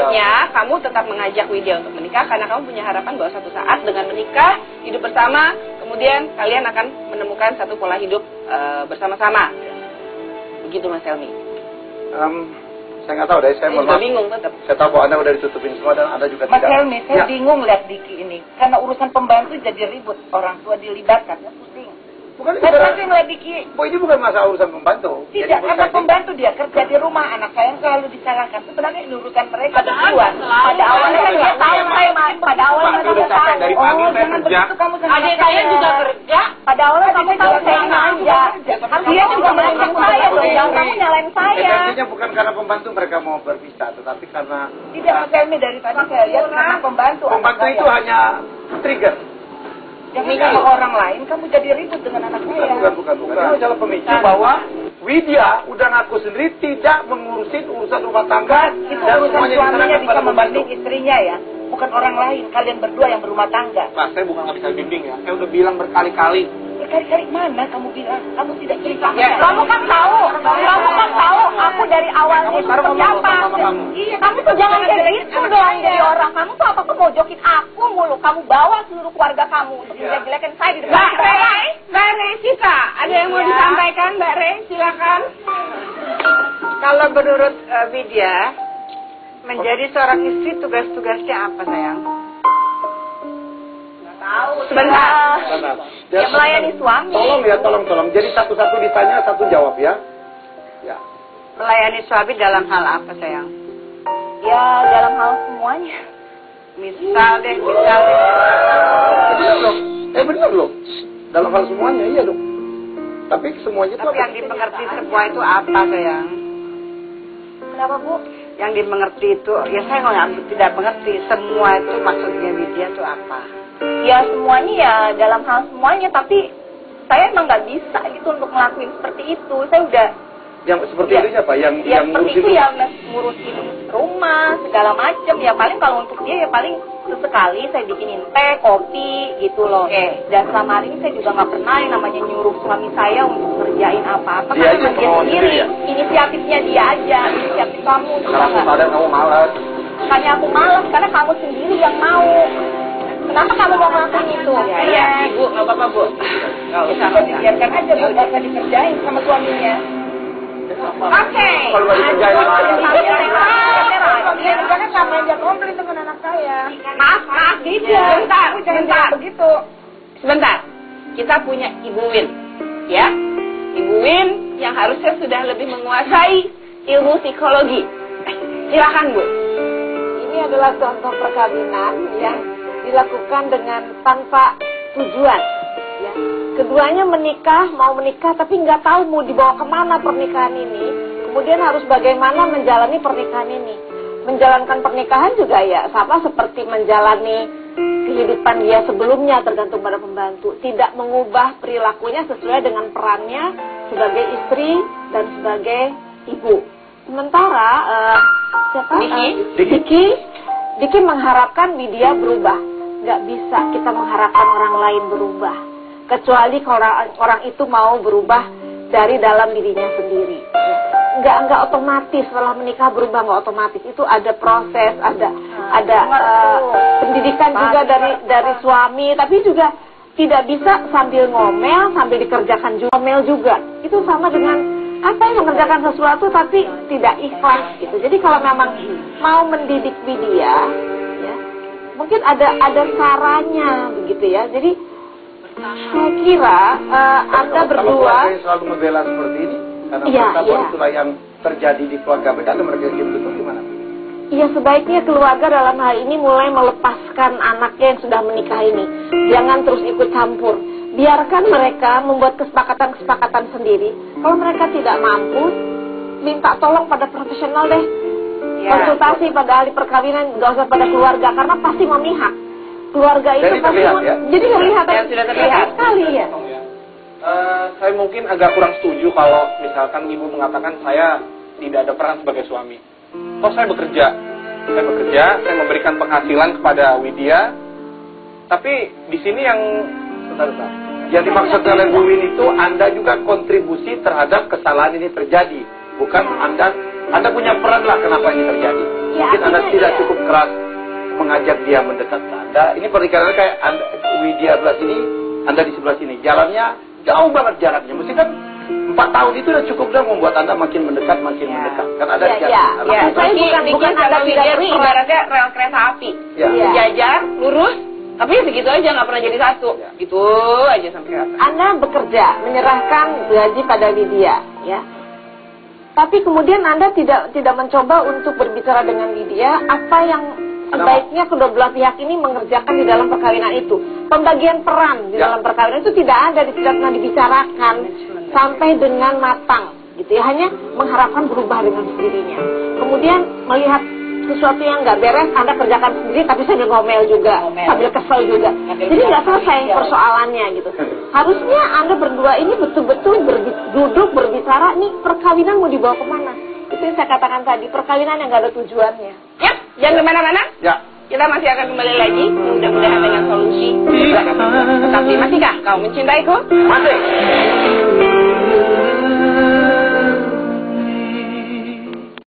Pokoknya kamu tetap mengajak Widya untuk menikah karena kamu punya harapan bahwa suatu saat dengan menikah, hidup bersama, kemudian kalian akan menemukan satu pola hidup bersama-sama. Begitu Mas Helmi. Saya nggak tahu deh, saya juga bingung tetap. Saya tahu bahwa Anda udah ditutupin semua dan Anda juga Mas tidak. Mas Helmi, saya bingung lihat Diki ini. Karena urusan pembantu jadi ribut, orang tua dilibatkan, ya pusing. Bukan saya pusing lihat Diki. Ini bukan masalah urusan pembantu. Tidak, karena pembantu dia kerja di rumah, anak saya yang selalu disalahkan. Sebenarnya ini urusan mereka berdua. Pada awalnya kan dia tahu saya pada awalnya dia tahu. Oh, jangan begitu kamu sama adik saya juga kerja. Pada awalnya kamu tahu saya manja. Dia juga melakukan saya loh, jangan kamu nyalain saya. Intinya bukan karena pembantu mereka mau berpisah, tetapi karena tidak. Mas Helmi, dari tadi saya lihat karena pembantu. Pembantu itu hanya trigger. Jangan sama orang lain, kamu jadi ribut dengan anak saya. Bukan. Itu adalah pemicu bahwa Widya udah ngaku sendiri tidak mengurusin urusan rumah tangga. Itu urusan suaminya bisa membimbing istrinya ya. Bukan orang lain, kalian berdua yang berumah tangga. Pak, saya bukan nggak bisa bimbing ya. Saya udah bilang berkali-kali. Berkali-kali mana kamu bilang? Kamu tidak cerita. Ya, kamu kan tahu aku dari awal itu seperti apa. Iya, kamu tuh jangan kayak gitu dong jadi orang. Kamu tuh apa mau jokin aku mulu. Kamu bawa seluruh keluarga kamu untuk jelek-jelekin saya di depan. Mbak Re, Sita, ada yang mau disampaikan Mbak Re? Silakan. Kalau menurut Widya, menjadi seorang istri tugas-tugasnya apa sayang? Sebentar. Ya melayani suami. Tolong. Jadi satu-satu ditanya, satu jawab ya. Ya. Melayani suami dalam hal apa sayang? Ya dalam hal semuanya. Misal deh. Benar loh. Dalam hal semuanya, iya dong. Tapi semuanya itu tapi yang dimengerti semua itu apa sayang? Kenapa Bu? Yang dimengerti itu, ya saya tidak mengerti semua itu maksudnya Widya itu apa? Ya semuanya ya dalam hal semuanya, tapi saya emang nggak bisa gitu untuk ngelakuin seperti itu. Saya udah yang seperti itu siapa? Yang seperti itu ya ngurusin rumah segala macem. Ya paling kalau untuk dia ya paling sesekali saya bikinin teh, kopi gitu loh. Dan selama hari ini saya juga nggak pernah yang namanya nyuruh suami saya untuk ngerjain apa-apa. Dia karena dia sendiri, inisiatifnya dia aja, inisiatif kamu. Karena sadar kamu malas. Makanya aku malas karena kamu sendiri yang mau. Kenapa kamu mau ngelakuin itu? Ya, Ibu, nggak apa-apa, Bu. Nggak usah. Dibiarkan aja, Bu, nggak usah dikerjain sama suaminya. Oke. Kalau nggak dikerjain, Dia juga kan sama aja komplain dengan anak saya. Maaf, sebentar. Begitu. Sebentar. Kita punya Ibu Win, ya. Ibu Win yang harusnya sudah lebih menguasai ilmu psikologi. Silakan, Bu. Ini adalah contoh perkawinan yang dilakukan dengan tanpa tujuan. Ya. Keduanya mau menikah tapi nggak tahu mau dibawa kemana pernikahan ini. Kemudian harus bagaimana menjalani pernikahan ini. Menjalankan pernikahan juga ya sama seperti menjalani kehidupan dia sebelumnya tergantung pada pembantu. Tidak mengubah perilakunya sesuai dengan perannya sebagai istri dan sebagai ibu. Sementara Diki mengharapkan Widya berubah. Nggak bisa kita mengharapkan orang lain berubah. Kecuali kalau orang itu mau berubah dari dalam dirinya sendiri. Nggak otomatis setelah menikah berubah, nggak otomatis. Itu ada proses, ada pendidikan juga dari suami. Tapi juga tidak bisa sambil ngomel, sambil dikerjakan juga. Ngomel juga. Itu sama dengan mengerjakan sesuatu tapi tidak ikhlas gitu. Jadi kalau memang mau mendidik Widya, ya, mungkin ada caranya begitu ya. Jadi saya kira Anda berdua selalu membela seperti ini karena itulah yang terjadi di keluarga mereka. Mereka betul gimana? Iya, sebaiknya keluarga dalam hal ini mulai melepaskan anaknya yang sudah menikah ini. Jangan terus ikut campur. Biarkan mereka membuat kesepakatan sendiri. Kalau mereka tidak mampu, minta tolong pada profesional deh. Ya. Konsultasi pada ahli perkawinan, nggak usah pada keluarga, karena pasti memihak. Keluarga itu jadi pasti jadi terlihat sudah terlihat sekali ya. Saya mungkin agak kurang setuju kalau misalkan ibu mengatakan saya tidak ada peran sebagai suami. Saya bekerja, saya memberikan penghasilan kepada Widya. Tapi di sini yang yang dimaksud oleh Bu Win itu Anda juga kontribusi terhadap kesalahan ini terjadi, bukan Anda punya peran lah kenapa ini terjadi. Mungkin Anda tidak cukup keras mengajak dia mendekat ke Anda. Ini pernikahan kayak Anda, Widya sebelah sini, Anda di sebelah sini. Jalannya jauh banget jaraknya. Mesti kan 4 tahun itu udah cukup dah membuat Anda makin mendekat, makin mendekat. Kan ada jalan. Saya bukan Anda tidak ibaratnya rel kereta api. Jajar, lurus, tapi segitu aja nggak pernah jadi satu. Gitu aja sampai rata. Anda bekerja, menyerahkan gaji pada Widya, ya. Tapi kemudian Anda tidak mencoba untuk berbicara dengan Widya apa yang sebaiknya kedua belah pihak ini mengerjakan di dalam perkawinan itu. Pembagian peran di dalam perkawinan itu tidak ada, tidak pernah dibicarakan sampai dengan matang, gitu ya. Hanya mengharapkan berubah dengan sendirinya. Kemudian melihat sesuatu yang nggak beres, Anda kerjakan sendiri tapi sambil ngomel juga, sambil kesel juga. Jadi nggak selesai persoalannya gitu. Harusnya Anda berdua ini betul-betul duduk berbicara, nih perkawinan mau dibawa kemana? Itu yang saya katakan tadi, perkawinan yang nggak ada tujuannya. Ya, jangan kemana-mana. Ya. Kita masih akan kembali lagi, mudah-mudahan dengan solusi. Tetap di Masihkah Kau Mencintaiku? Masih.